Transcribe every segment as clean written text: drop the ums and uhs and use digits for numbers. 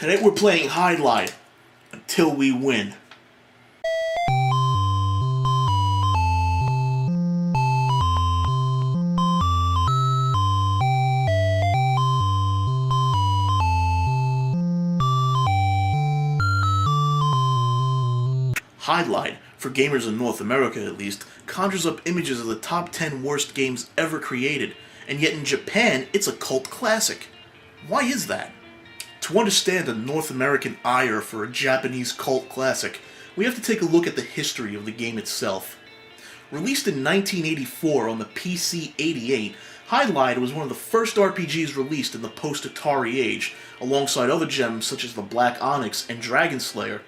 Today we're playing Hydlide until we win. Hydlide, for gamers in North America at least, conjures up images of the top 10 worst games ever created, and yet in Japan it's a cult classic. Why is that? To understand a North American ire for a Japanese cult classic, we have to take a look at the history of the game itself. Released in 1984 on the PC-88, Hydlide was one of the first RPGs released in the post-Atari age, alongside other gems such as the Black Onyx and Dragon Slayer.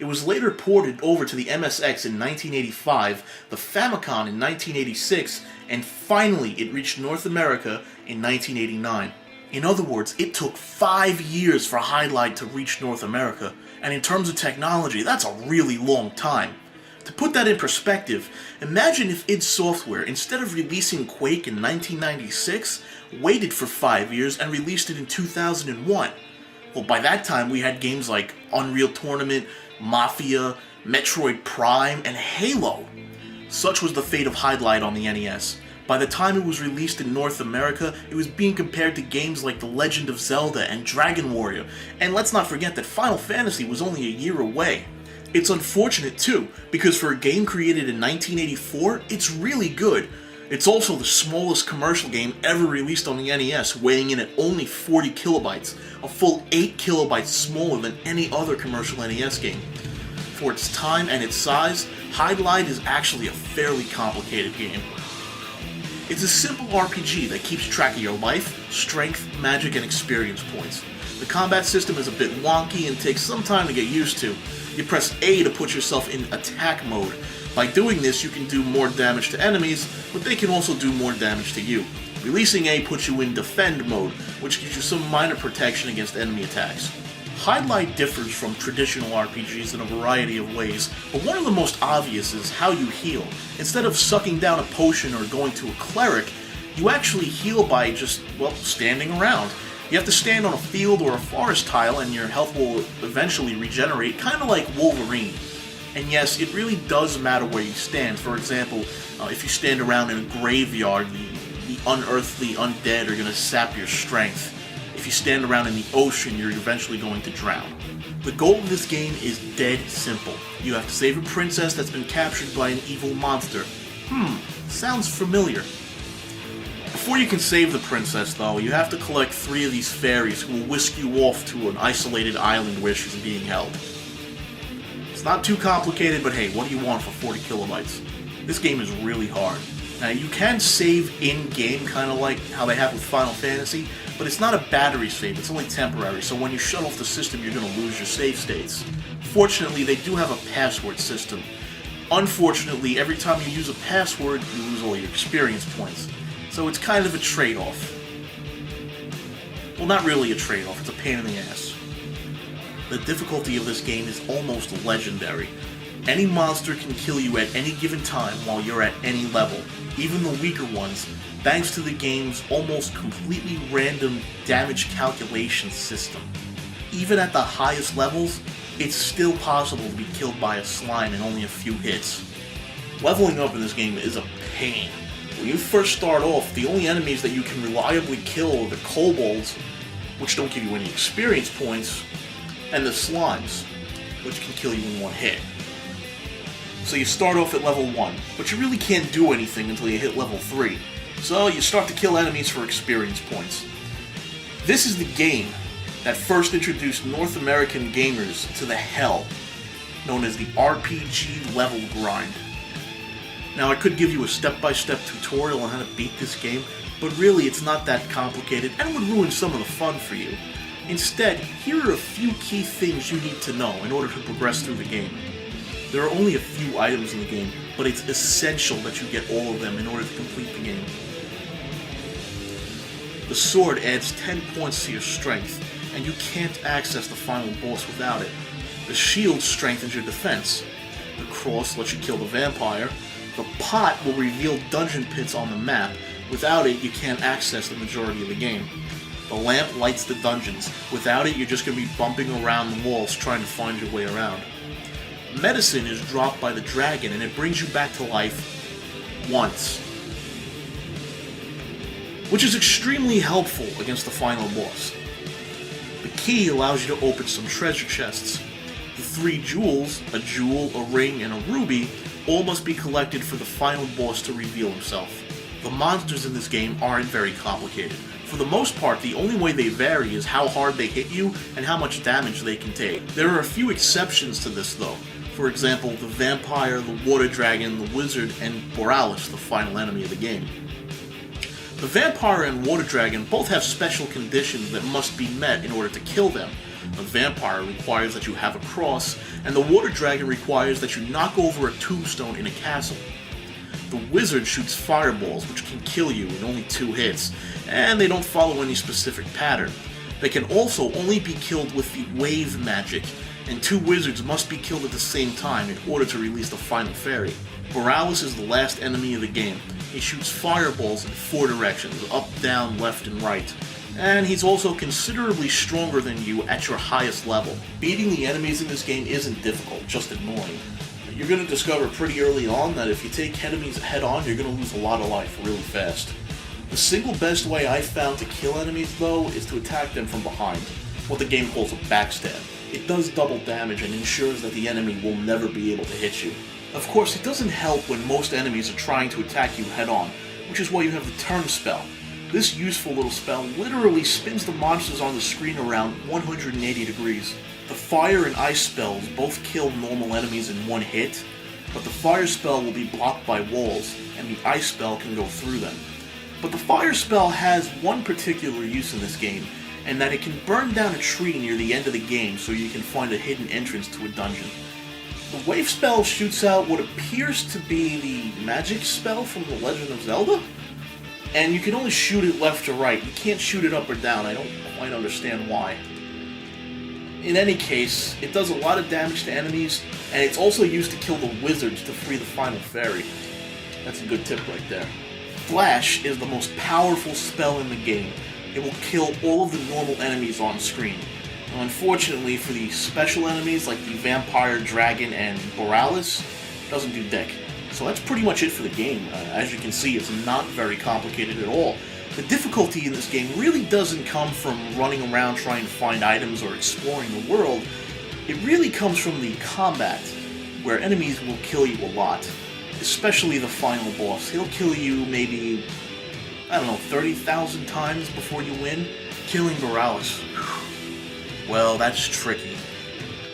It was later ported over to the MSX in 1985, the Famicom in 1986, and finally it reached North America in 1989. In other words, it took 5 years for Hydlide to reach North America, and in terms of technology, that's a really long time. To put that in perspective, imagine if id Software, instead of releasing Quake in 1996, waited for 5 years and released it in 2001. Well, by that time we had games like Unreal Tournament, Mafia, Metroid Prime, and Halo. Such was the fate of Hydlide on the NES. By the time it was released in North America, it was being compared to games like The Legend of Zelda and Dragon Warrior, and let's not forget that Final Fantasy was only a year away. It's unfortunate too, because for a game created in 1984, it's really good. It's also the smallest commercial game ever released on the NES, weighing in at only 40 kilobytes, a full 8 kilobytes smaller than any other commercial NES game. For its time and its size, Hydlide is actually a fairly complicated game. It's a simple RPG that keeps track of your life, strength, magic, and experience points. The combat system is a bit wonky and takes some time to get used to. You press A to put yourself in attack mode. By doing this, you can do more damage to enemies, but they can also do more damage to you. Releasing A puts you in defend mode, which gives you some minor protection against enemy attacks. Hydlide differs from traditional RPGs in a variety of ways, but one of the most obvious is how you heal. Instead of sucking down a potion or going to a cleric, you actually heal by just, standing around. You have to stand on a field or a forest tile and your health will eventually regenerate, kind of like Wolverine. And yes, it really does matter where you stand. For example, if you stand around in a graveyard, the unearthly undead are going to sap your strength. If you stand around in the ocean, you're eventually going to drown. The goal of this game is dead simple. You have to save a princess that's been captured by an evil monster. Sounds familiar. Before you can save the princess, though, you have to collect 3 of these fairies who will whisk you off to an isolated island where she's being held. It's not too complicated, but hey, what do you want for 40 kilobytes? This game is really hard. Now, you can save in-game, kind of like how they have with Final Fantasy, but it's not a battery save, it's only temporary, so when you shut off the system, you're going to lose your save states. Fortunately, they do have a password system. Unfortunately, every time you use a password, you lose all your experience points. So it's kind of a trade-off. Well, not really a trade-off, it's a pain in the ass. The difficulty of this game is almost legendary. Any monster can kill you at any given time while you're at any level, even the weaker ones, thanks to the game's almost completely random damage calculation system. Even at the highest levels, it's still possible to be killed by a slime in only a few hits. Leveling up in this game is a pain. When you first start off, the only enemies that you can reliably kill are the kobolds, which don't give you any experience points, and the slimes, which can kill you in one hit. So you start off at level 1, but you really can't do anything until you hit level 3. So you start to kill enemies for experience points. This is the game that first introduced North American gamers to the hell known as the RPG level grind. Now, I could give you a step-by-step tutorial on how to beat this game, but really it's not that complicated and would ruin some of the fun for you. Instead, here are a few key things you need to know in order to progress through the game. There are only a few items in the game, but it's essential that you get all of them in order to complete the game. The sword adds 10 points to your strength, and you can't access the final boss without it. The shield strengthens your defense. The cross lets you kill the vampire. The pot will reveal dungeon pits on the map. Without it, you can't access the majority of the game. The lamp lights the dungeons. Without it, you're just going to be bumping around the walls trying to find your way around. Medicine is dropped by the dragon, and it brings you back to life once, which is extremely helpful against the final boss. The key allows you to open some treasure chests. The 3 jewels, a jewel, a ring, and a ruby, all must be collected for the final boss to reveal himself. The monsters in this game aren't very complicated. For the most part, the only way they vary is how hard they hit you and how much damage they can take. There are a few exceptions to this though. For example, the vampire, the water dragon, the wizard, and Borealis, the final enemy of the game. The vampire and water dragon both have special conditions that must be met in order to kill them. The vampire requires that you have a cross, and the water dragon requires that you knock over a tombstone in a castle. The wizard shoots fireballs, which can kill you in only 2 hits, and they don't follow any specific pattern. They can also only be killed with the wave magic, and 2 wizards must be killed at the same time in order to release the final fairy. Borealis is the last enemy of the game. He shoots fireballs in 4 directions, up, down, left, and right. And he's also considerably stronger than you at your highest level. Beating the enemies in this game isn't difficult, just annoying. You're going to discover pretty early on that if you take enemies head on, you're going to lose a lot of life really fast. The single best way I've found to kill enemies, though, is to attack them from behind, what the game calls a backstab. It does double damage and ensures that the enemy will never be able to hit you. Of course, it doesn't help when most enemies are trying to attack you head on, which is why you have the turn spell. This useful little spell literally spins the monsters on the screen around 180 degrees. The fire and ice spells both kill normal enemies in 1 hit, but the fire spell will be blocked by walls, and the ice spell can go through them. But the fire spell has one particular use in this game, and that it can burn down a tree near the end of the game so you can find a hidden entrance to a dungeon. The wave spell shoots out what appears to be the magic spell from The Legend of Zelda, and you can only shoot it left or right. You can't shoot it up or down. I don't quite understand why. In any case, it does a lot of damage to enemies, and it's also used to kill the wizards to free the final fairy. That's a good tip right there. Flash is the most powerful spell in the game. It will kill all of the normal enemies on screen. Now, unfortunately for the special enemies like the vampire, dragon, and Borealis, it doesn't do dick. So that's pretty much it for the game. As you can see, it's not very complicated at all. The difficulty in this game really doesn't come from running around trying to find items or exploring the world. It really comes from the combat, where enemies will kill you a lot. Especially the final boss. He'll kill you maybe, 30,000 times before you win. Killing Borealis, well, that's tricky.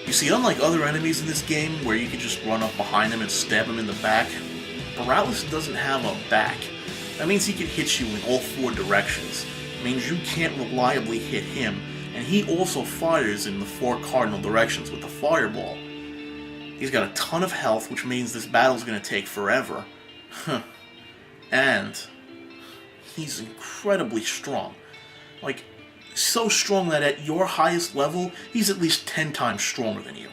You see, unlike other enemies in this game, where you can just run up behind him and stab him in the back, Borealis doesn't have a back. That means he can hit you in all 4 directions. It means you can't reliably hit him, and he also fires in the 4 cardinal directions with the fireball. He's got a ton of health, which means this battle's gonna take forever. And he's incredibly strong. Like, so strong that at your highest level, he's at least 10 times stronger than you.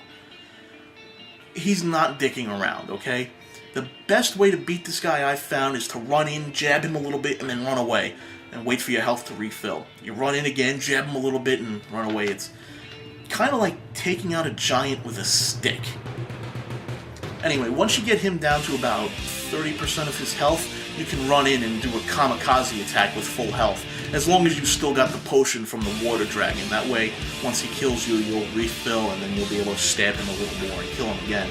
He's not dicking around, okay? The best way to beat this guy I've found is to run in, jab him a little bit, and then run away, and wait for your health to refill. You run in again, jab him a little bit, and run away. It's kind of like taking out a giant with a stick. Anyway, once you get him down to about 30% of his health, you can run in and do a kamikaze attack with full health, as long as you've still got the potion from the water dragon. That way, once he kills you, you'll refill, and then you'll be able to stab him a little more and kill him again.